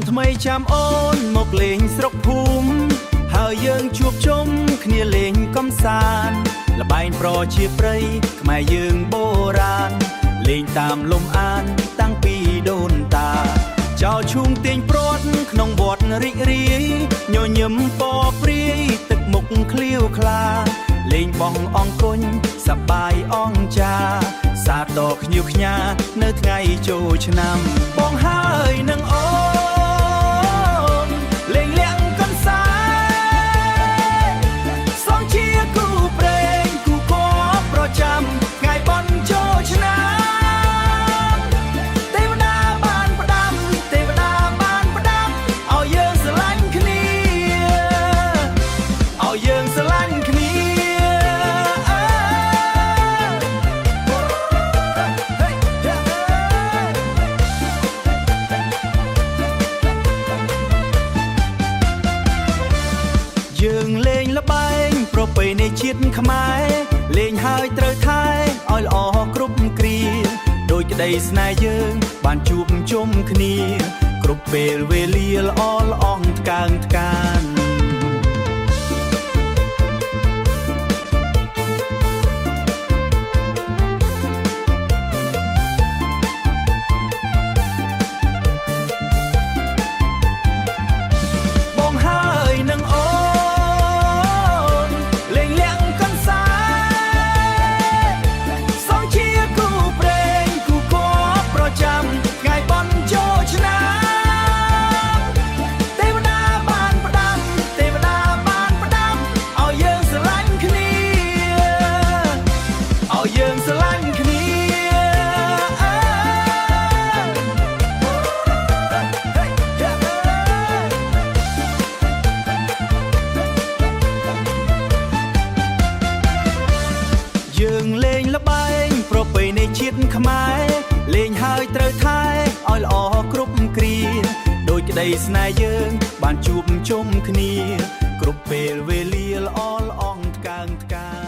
ថ្មីចាំអូនមកលេងស្រុកភូមិហើយយើងជួបជុំគ្នាលេងកំសាន្តល្បែងប្រជាប្រិយខ្មែរយើងបុរាណលេងតាមលំអានតាំងពីដូនតាចោលឈូងទាញព្រាត់ក្នុងវត្តរីករាយញញឹមពព្រាយទឹកមុខឃ្លាវខ្លាលេងបងអង្គុញសប្បាយអង្ចាសាទរខ្ញៀវខ្ញានៅថ្ងៃចូលឆ្នាំបងហើយនឹងអូនលេងលាក់កំសាន្តសងជាគូព្រេងគូគប់ប្រចាំថ្ងៃបន់ចូលឆ្នាំទេវតាបានផ្ដាំទេវតាបានផ្ដាំឲ្យយើងស្រឡាញ់គ្នាឲ្យយើងស្រឡាញ់គ្នាយើងលេងល្បែងប្រពៃណីជាតិខ្មែរលេងហើយត្រូវថែឲ្យល្អគ្រប់គ្រាដោយក្តីស្នេហ៍យើងបានជួបជុំគ្នាគ្រប់ពេលវេលាល្អល្អងថ្កើងថ្កានបងហើយនឹងអូយើងស្រឡាញ់គ្នាយើងលេងល្បែងប្រពៃណីជាតិខ្មែរលេងហើយត្រូវថែឲ្យល្អគ្រប់គ្រាដោយក្តីស្នេហ៍យើងបានជួបជុំគ្នាគ្រប់ពេលវេលាល្អល្អងថ្កើងថ្កាន